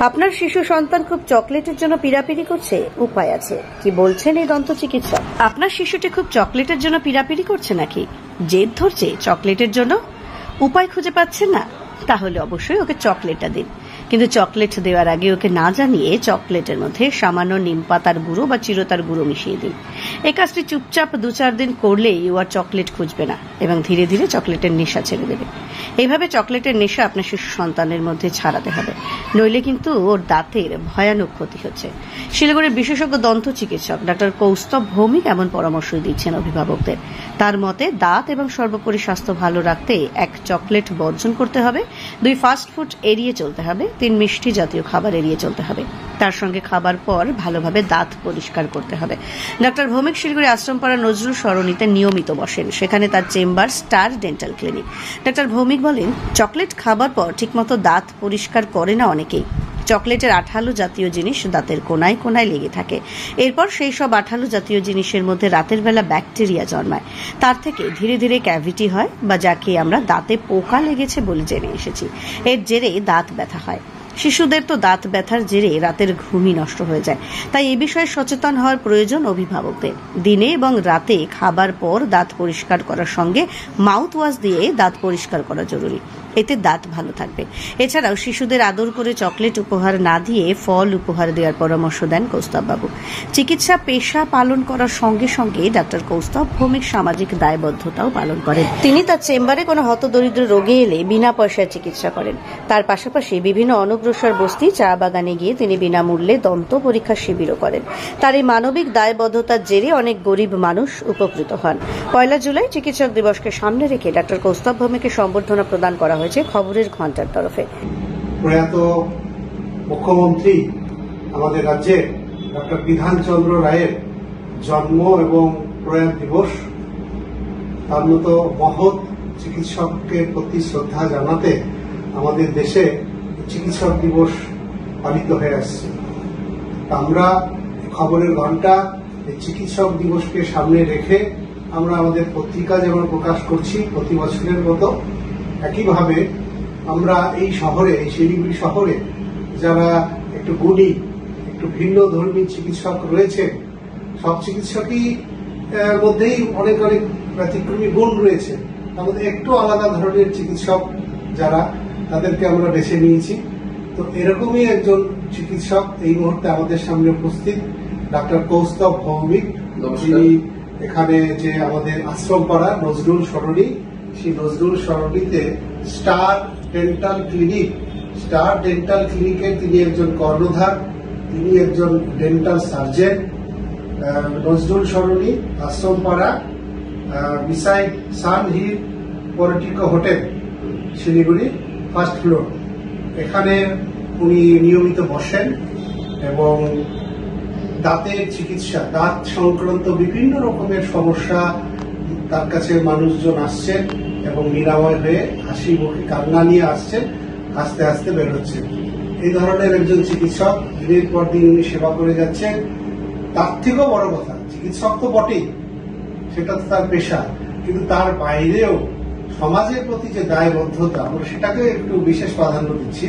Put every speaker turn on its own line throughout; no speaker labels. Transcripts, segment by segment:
আপনার শিশু সন্তান খুব চকলেটের জন্য পিড়াপিড়ি করছে, উপায় আছে। কি বলছেন এই দন্ত চিকিৎসক? আপনার শিশুটি খুব চকলেটের জন্য পিড়াপিড়ি করছে নাকি জেদ ধরছে চকলেটের জন্য, উপায় খুঁজে পাচ্ছেন না? তাহলে অবশ্যই ওকে চকলেটটা দিন, কিন্তু চকলেট দেওয়ার আগে ওকে না জানিয়ে চকলেটের মধ্যে সামান্য নিম পাতার গুঁড়ো বা চিরতার গুঁড়ো মিশিয়ে দিন। এই কাজটি চুপচাপ 2-4 দিন করলেই ও আর চকলেট খুঁজবে না এবং ধীরে ধীরে চকলেটের নেশা ছেড়ে দেবে। এইভাবে চকলেটের নেশা আপনার শিশু সন্তানের মধ্যে ছাড়াতে হবে, নইলে কিন্তু ওর দাঁতের ভয়ানক ক্ষতি হচ্ছে। শিলিগুড়ির বিশেষজ্ঞ দন্ত চিকিৎসক ডাক্তার কৌস্তভ ভৌমিক এমন পরামর্শ দিচ্ছেন অভিভাবকদের। তার মতে দাঁত এবং সর্বোপরি স্বাস্থ্য ভালো রাখতে 1 চকলেট বর্জন করতে হবে, 2 ফাস্ট ফুড এড়িয়ে চলতে হবে, 3 মিষ্টি জাতীয় খাবার এড়িয়ে চলতে হবে। তার সঙ্গে খাবার পর ভালোভাবে দাঁত পরিষ্কার করতে হবে। ডাক্তার ভৌমিক শিলিগুড়ি আশ্রমপাড়া নজরুল সরণিতে নিয়মিত বসেন, সেখানে তার chamber star dental clinic. Doctor Bhowmik বলেন, চকলেট খাবার পর ঠিকমতো দাঁত পরিষ্কার করে না অনেকেই। চকলেটের আঠালো জাতীয় জিনিস দাঁতের কোনায় কোনায় লেগে থাকে। এরপর সেই সব আঠালো জাতীয় জিনিসের মধ্যে রাতের বেলা ব্যাকটেরিয়া জন্মায়, তার থেকে ধীরে ধীরে ক্যাভিটি হয়, বা যাকে আমরা দাঁতে পোকা লেগেছে বলে জেনে এসেছি। এর জেরে দাঁত ব্যথা হয়। শিশুদের তো দাঁত ব্যথার জেরে রাতের ঘুমই নষ্ট হয়ে যায়। তাই এ বিষয়ে সচেতন হওয়ার প্রয়োজন অভিভাবকদের। দিনে এবং রাতে খাবার পর দাঁত পরিষ্কার করার সঙ্গে মাউথ ওয়াশ দিয়ে দাঁত পরিষ্কার করা জরুরি, এতে দাঁত ভালো থাকবে। এছাড়াও শিশুদের আদর করে চকলেট উপহার না দিয়ে ফল উপহার দেওয়ার পরামর্শ দেন কৌস্তভবাবু। চিকিৎসা পেশা পালন করার সঙ্গে সঙ্গে ডাক্তার কৌস্তভ ভৌমিক সামাজিক দায়বদ্ধতাও পালন করেন। তিনি তার চেম্বারে কোনো হতদরিদ্র রোগী এলে বিনা পয়সায় চিকিৎসা করেন। তার পাশাপাশি বিভিন্ন অনগ্রসর বস্তি, চা বাগানে গিয়ে তিনি বিনামূল্যে দন্ত পরীক্ষা শিবিরও করেন। তার এই মানবিক দায়বদ্ধতার জেরে অনেক গরিব মানুষ উপকৃত হন। 1 জুলাই চিকিৎসক দিবসকে সামনে রেখে ডাক্তার কৌস্তভ ভৌমিককে সম্বর্ধনা প্রদান করা হয়েছে খবরের ঘন্টার তরফে।
প্রয়াত মুখ্যমন্ত্রী আমাদের রাজ্যে ডক্টর বিধানচন্দ্র রায়ের জন্ম এবং প্রয়াত দিবস, তার মতো মহৎ চিকিৎসককে প্রতি শ্রদ্ধা জানাতে আমাদের দেশে চিকিৎসক দিবস পালিত হয়ে আসছে। আমরা খবরের ঘন্টা এই চিকিৎসক দিবসকে সামনে রেখে আমরা আমাদের পত্রিকা যেমন প্রকাশ করছি প্রতি বছরের মতো, একইভাবে আমরা এই শহরে, এই শিলিগুড়ি শহরে যারা একটু গুণী, একটু ভিন্ন ধর্মী চিকিৎসক রয়েছে, সব চিকিৎসকই মধ্যেই অনেক অনেক ব্যতিক্রমী গুণ রয়েছে। তার মধ্যে একটু আলাদা ধরনের চিকিৎসক যারা, তাদেরকে আমরা বেছে নিয়েছি। তো এরকমই একজন চিকিৎসক এই মুহূর্তে আমাদের সামনে উপস্থিত, ডাক্তার কৌস্তভ ভৌমিক, যিনি এখানে যে আমাদের আশ্রমপাড়া নজরুল সরণি, সেই নজরুল সরণিতে স্টার ডেন্টাল ক্লিনিকের তিনি একজন কর্ণধার, তিনি একজন dental surgeon. Nazrul Sarani Ashrampara beside Sun Hill Politico hotel, Siliguri, 1st floor. এখানে উনি নিয়মিত বসেন এবং দাঁতের চিকিৎসা, দাঁত সংক্রান্ত বিভিন্ন রকমের সমস্যা তার কাছে মানুষজন আসছেন এবং নিরাময় হয়ে হাসি মুখে কান্না নিয়ে আসছেন, আস্তে আস্তে বেরোচ্ছেন। এই ধরনের একজন চিকিৎসক দিনের পর দিন উনি সেবা করে যাচ্ছেন। তার থেকেও বড় কথা, চিকিৎসক তো বটেই, সেটা তো তার পেশা, কিন্তু তার বাইরেও সমাজের প্রতি যে দায়বদ্ধতা, আমরা সেটাকে একটু বিশেষ প্রাধান্য দিচ্ছি।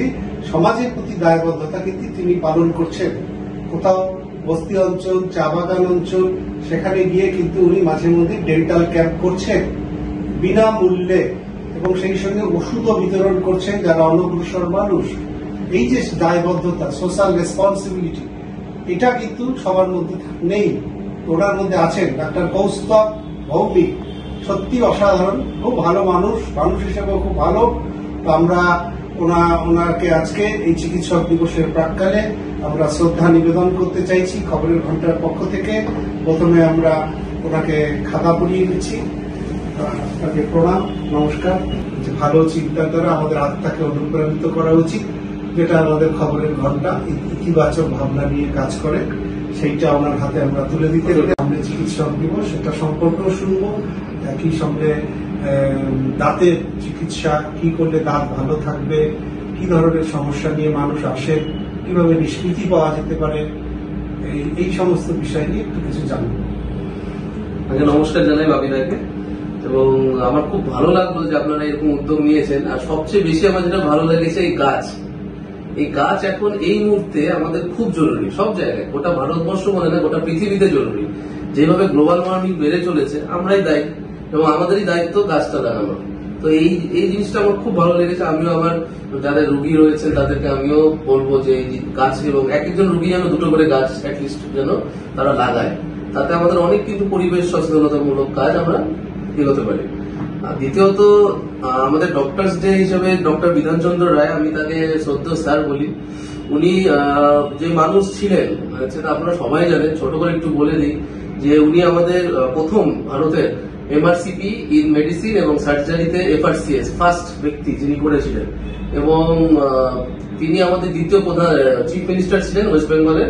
সমাজের প্রতি দায়বদ্ধতা কিন্তু তিনি পালন করছেন। কোথাও বস্তি অঞ্চল, চা বাগান অঞ্চল, সেখানে গিয়ে কিন্তু উনি মাঝে মধ্যে ডেন্টাল ক্যাম্প করছেন বিনামূল্যে, এবং সেই সঙ্গে ওষুধও বিতরণ করছেন যারা অনগ্রসর মানুষ। এই যে দায়বদ্ধতা, সোশ্যাল রেসপন্সিবিলিটি, এটা কিন্তু সবার মধ্যে নেই। ওনার মধ্যে আছেন ডাক্তার কৌস্তভ ভৌমিক, সত্যি অসাধারণ, খুব ভালো মানুষ, মানুষ হিসেবে খুব ভালো। তো আমরা ওনাকে আজকে এই চিকিৎসক দিবসের প্রাক্কালে আমরা শ্রদ্ধা নিবেদন করতে চাইছি খবরের ঘন্টার পক্ষ থেকে। প্রথমে আমরা ওনাকে খাতা পরিয়ে দিচ্ছি। তাকে প্রণাম, নমস্কার। যে ভালো চিন্তা দ্বারা আমাদের আত্মাকে অনুপ্রাণিত করা উচিত, যেটা আমাদের খবরের ঘন্টা ইতিবাচক ভাবনা নিয়ে কাজ করে, সেইটা ওনার হাতে আমরা তুলে দিতে গেলে আমরা চিকিৎসক দিবস সেটা সম্পর্কেও শুনবো। একই সঙ্গে দাঁতের চিকিৎসা, কি করলে দাঁত ভালো থাকবে, কি ধরনের সমস্যা নিয়ে মানুষ আসে, কিভাবে নিষ্কৃতি পাওয়া যেতে পারে, এই সমস্ত বিষয় নিয়ে একটু কিছু জানবো।
আগে নমস্কার জানাই বাপিদাকে, এবং আমার খুব ভালো লাগলো যে আপনারা এরকম উদ্যোগ নিয়েছেন। আর সবচেয়ে বেশি আমার যেটা ভালো লেগেছে এই গাছ, এই গাছ এখন এই মুহূর্তে আমাদের খুব জরুরি, সব জায়গায়, গোটা ভারতবর্ষ মনে না গোটা পৃথিবীতে জরুরি। যেভাবে গ্লোবাল ওয়ার্মিং বেড়ে চলেছে, আমরাই দায়ী এবং আমাদেরই দায়িত্ব গাছটা লাগানো। তো এই জিনিসটা আমার খুব ভালো লেগেছে। আমিও আমার যাদের রুগী রয়েছে তাদেরকে আমিও বলবো যে এই গাছ, এবং এক একজন রুগী যেন 2টো করে গাছ অ্যাটলিস্ট যেন তারা লাগায়। তাতে আমাদের অনেক কিন্তু পরিবেশ সচেতনতামূলক কাজ আমরা এগোতে পারি। আর দ্বিতীয়ত আমাদের ডক্টরস ডে হিসেবে ডক্টর বিধানচন্দ্র রায়, আমি তাকে শ্রদ্ধেয় স্যার বলি। উনি যে মানুষ ছিলেন সেটা আপনারা সবাই জানেন, ছোট করে একটু বলে দিই যে উনি আমাদের প্রথম ভারতের এমআরসিপি ইন মেডিসিন এবং সার্জারিতে এফআরসিএস ফার্স্ট ব্যক্তি যিনি করেছিলেন, এবং তিনি আমাদের দ্বিতীয় প্রধান চিফ মিনিস্টার ছিলেন ওয়েস্ট বেঙ্গলের,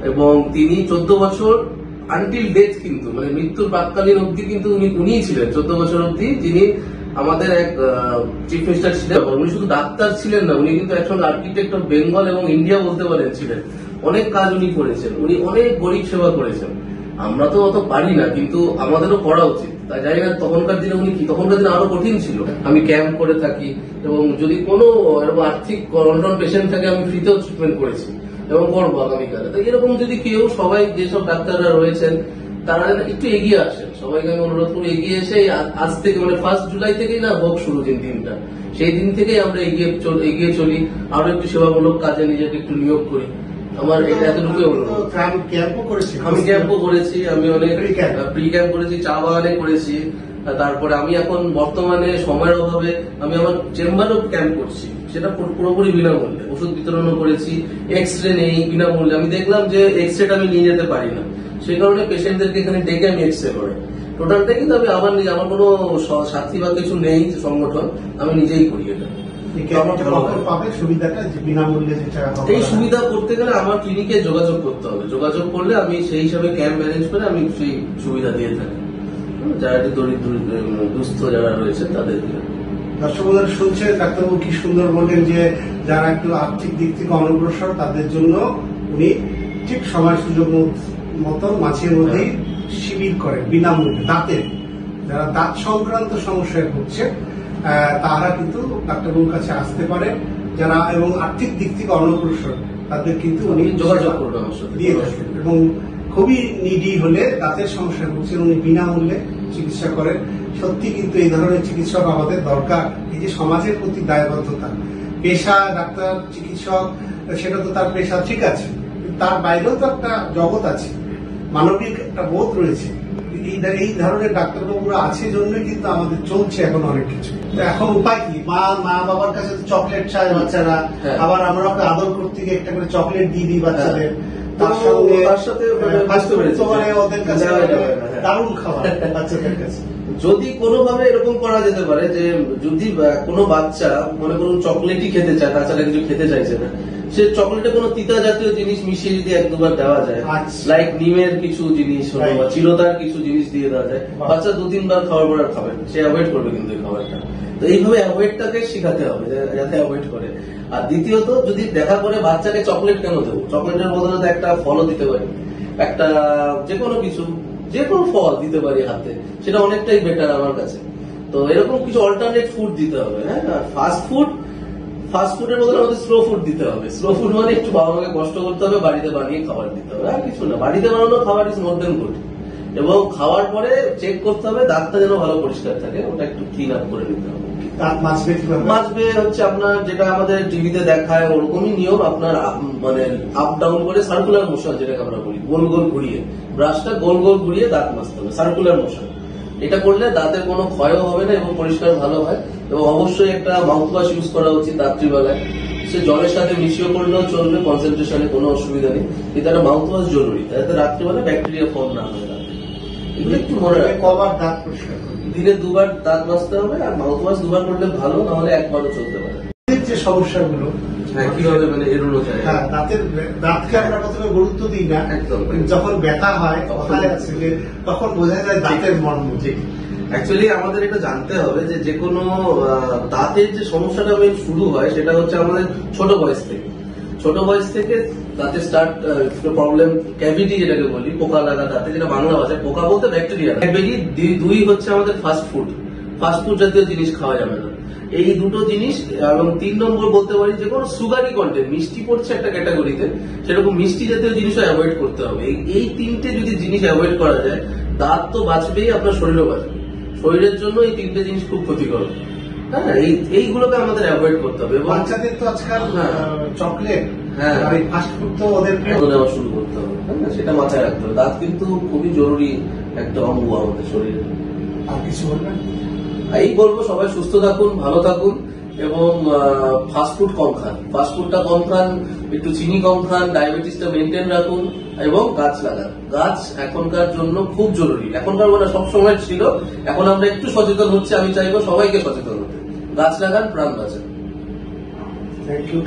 এবং তিনি 14 বছর আনটিল ডেথ, কিন্তু মানে মৃত্যুর প্রাককালীন অবধি কিন্তু উনিই ছিলেন 14 বছর অবধি যিনি আমাদের এক চিফ মিনিস্টার ছিলেন। উনি শুধু ডাক্তার ছিলেন না, উনি কিন্তু একজন আর্কিটেক্ট অফ বেঙ্গল এবং ইন্ডিয়া বলতে পারেন ছিলেন। অনেক কাজ উনি করেছেন, উনি অনেক গরিব সেবা করেছেন। আমরা তো অত পারি না, কিন্তু আমাদেরও করা উচিত। তাই জানি না তখনকার দিনে উনি কি, তখনকার দিনে আরো কঠিন ছিল। আমি ক্যাম্প করে থাকি এবং যদি কোনো এরকম আর্থিক অনটন পেশেন্ট থাকে আমি ফ্রিতেও ট্রিটমেন্ট করেছি এবং করবো আগামীকালে। তো এরকম যদি কেউ, সবাই যেসব ডাক্তাররা রয়েছেন তারা একটু এগিয়ে আসেন, সবাইকে আমি অনুরোধ করি এগিয়ে এসে আজ থেকে মানে 1 জুলাই থেকেই না হোক শুরু দিনটা, সেই দিন থেকেই আমরা এগিয়ে চলি, আরো একটু সেবামূলক কাজে নিজেকে একটু নিয়োগ করি। আমার এটা এতটুকুই অনুরোধ। আমি ক্যাম্পও করেছি, আমি অনেক প্রি ক্যাম্প করেছি, চা বাগানে করেছি। তারপরে আমি এখন বর্তমানে সময়ের অভাবে আমি আমার চেম্বারও ক্যাম্প করছি, সেটা পুরোপুরি বিনামূল্যে। ওষুধ বিতরণও করেছি, এক্স রে নেই বিনামূল্যে। আমি দেখলাম যে এক্স রেটা আমি নিয়ে যেতে পারি না, সেই কারণে পেশেন্টদেরকে এখানে ডেকে আমি এক্স রে করে টোটালটা কিন্তু আমি আমার কোনো সাথী বা কিছু নেই সংগঠন, আমি নিজেই করি এটা। এই সুবিধা করতে গেলে আমার ক্লিনিকে যোগাযোগ করতে হবে, যোগাযোগ করলে আমি সেই হিসাবে ক্যাম্প ম্যানেজ করে আমি সেই সুবিধা দিয়ে থাকি যারা দরিদ্র দুস্থ যারা রয়েছে তাদেরকে।
দর্শক শুনছে ডাক্তারবাবু কি সুন্দর বললেন যে যারা একটু আর্থিক দিক থেকে অনগ্রসর তাদের জন্য উনি ঠিক সময় সুযোগ মতো মাছের মধ্যেই শিবির করেন বিনামূল্যে। দাঁতের যারা দাঁত সংক্রান্ত সমস্যায় ভুগছে তারা কিন্তু ডাক্তারবাবুর কাছে আসতে পারে, যারা এবং আর্থিক দিক থেকে অনগ্রসর তাদের কিন্তু উনি
যোগাযোগ করবেন
দিয়ে থাকেন, এবং খুবই নিডি হলে দাঁতের সমস্যা ভুগছেন উনি বিনামূল্যে চিকিৎসা করেন। সত্যি কিন্তু এই ধরনের চিকিৎসক আমাদের দরকার। এই যে সমাজের প্রতি দায়বদ্ধতা, পেশা ডাক্তার চিকিৎসক সেটা তো তার পেশা ঠিক আছে, তার বাইরেও তো একটা জগৎ আছে, মানবিক একটা বোধ রয়েছে। এই ধরনের ডাক্তারবাবুরা আছে জন্যই কিন্তু আমাদের চলছে এখন অনেক কিছু। এখন উপায় কি? মা বাবার কাছে তো চকলেট চায় বাচ্চারা, আবার আমরা ওকে আদর করতে গিয়ে একটা করে চকলেট দিয়ে দিই বাচ্চাদের, তার সাথে ওদের কাছে দারুণ খাবার বাচ্চাদের কাছে।
যদি কোনোভাবে এরকম করা যেতে পারে যে যদি কোনো বাচ্চা মনে করুন চকলেটই খেতে চায়, তাছাড়া কিছু খেতে চাইছে না, সে চকলেটে কোনো তিতা জাতীয় জিনিস মিশিয়ে যদি 1-2 বার দেওয়া যায়, লাইক নিমের কিছু জিনিস হলো বা চিরতার কিছু জিনিস দিয়ে দেওয়া যায়, বাচ্চা 2-3 বার খাওয়ার পর আর খাবে, সে অ্যাভয়েড করবে কিন্তু এই খাবারটা। তো এইভাবে অ্যাভয়েডটাকে শিখাতে হবে যাতে অ্যাভয়েড করে। আর দ্বিতীয়ত যদি দেখা করে বাচ্চাকে চকলেট কেন দেবো, চকলেটের বদলে তো একটা ফলও দিতে পারি, একটা যে কোনো ফল দিতে পারি হাতে, সেটা অনেকটাই বেটার আমার কাছে। তো এরকম কিছু অল্টারনেট ফুড দিতে হবে। হ্যাঁ, ফাস্ট ফুডের বদলে আমাদের স্লো ফুড দিতে হবে। স্লো ফুড মানে একটু বাবা মাকে কষ্ট করতে হবে, বাড়িতে বানিয়ে খাবার দিতে হবে, আর কিছু না। বাড়িতে বানানো খাবার ইজ মোর দেন গুড। এবং খাওয়ার পরে চেক করতে হবে দাঁতটা যেন ভালো পরিষ্কার থাকে, ওটা একটু ক্লিন আপ করে নিতে হবে। মাছবে হচ্ছে আপনার যেটা আমাদের টিভিতে দেখায় ওরকমই নিয়ম, আপনার মানে আপ ডাউন করে সার্কুলার মোশন যেটাকে আমরা বলি, গোল গোল ঘুরিয়ে ব্রাশটা গোল গোল ঘুরিয়ে দাঁত মাজতে হবে, সার্কুলার মোশন। এটা করলে দাঁতের কোনো ক্ষয়ও হবে না এবং পরিষ্কার ভালো হয়। এবং অবশ্যই একটা মাউথওয়াশ ইউজ করা উচিত রাত্রিবেলায়, সে জলের সাথে মিশিয়ে করলেও চলবে, কনসেন্ট্রেশনে কোনো অসুবিধা নেই, কিন্তু একটা মাউথওয়াশ জরুরি, যাতে রাত্রিবেলা ব্যাকটেরিয়া ফর্ম না হয় দাঁতে। এগুলো একটু মনে রাখবে।
কবার দাঁত পরিষ্কার
দিনে 2 বার দাঁত মাজতে হবে, আর মাউথওয়াশ 2 বার করলে ভালো, নাহলে 1 বারও চলতে পারে।
যে সমস্যাগুলো
কিভাবে মানে এড়ানো যায়,
দাঁতকে আমরা প্রথমে গুরুত্ব দিই না, যখন ব্যথা হয় তখন বোঝা যায় দাঁতের মর্ম।
অ্যাকচুয়ালি আমাদের এটা জানতে হবে যে কোনো দাঁতের যে সমস্যাটা শুরু হয় সেটা হচ্ছে আমাদের ছোট বয়স থেকে দাঁতে স্টার্ট প্রবলেম, ক্যাভিটি যেটাকে বলি, পোকা লাগা দাঁতে, যেটা বাংলা ভাষায় পোকা বলতে ব্যাকটেরিয়া। ক্যাভিটি 2 হচ্ছে আমাদের ফাস্ট ফুড জাতীয় জিনিস খাওয়া যাবে না। এই দুটো জিনিস। এবং 3 নম্বর বলতে পারি যে কোনো সুগারি কন্টেন্ট, মিষ্টি পড়ছে একটা ক্যাটাগরিতে, সেরকম মিষ্টি জাতীয় জিনিসও অ্যাভয়েড করতে হবে। এই 3টে যদি জিনিস অ্যাভয়েড করা যায়, দাঁত তো বাঁচবেই, আপনার শরীরও বাঁচবে। শরীরের জন্য এই 3টে জিনিস খুব ক্ষতিকর। হ্যাঁ, এইগুলোকে আমাদের অ্যাভয়েড করতে হবে। এবং
বাচ্চাদের তো আজকাল চকলেট,
হ্যাঁ,
আর এই ফাস্ট ফুড তো ওদের
নেওয়া শুরু করতে হবে। হ্যাঁ, সেটা মাথায় রাখতে হবে। দাঁত কিন্তু খুবই জরুরি একটা অঙ্গ আমাদের শরীরে।
আর কিছু বলবেন?
এই বলবো, সবাই সুস্থ থাকুন, ভালো থাকুন, এবং ফাস্টফুড কম খান, ফাস্টফুডটা কম খান, একটু চিনি কম খান, ডায়াবেটিসটা মেনটেন রাখুন, এবং গাছ লাগান। গাছ এখনকার জন্য খুব জরুরি। এখনকার মানে সবসময় ছিল, এখন আমরা একটু সচেতন হচ্ছে। আমি চাইবো সবাইকে সচেতন হতে। গাছ লাগান, প্রাণ বাঁচান।
Thank you.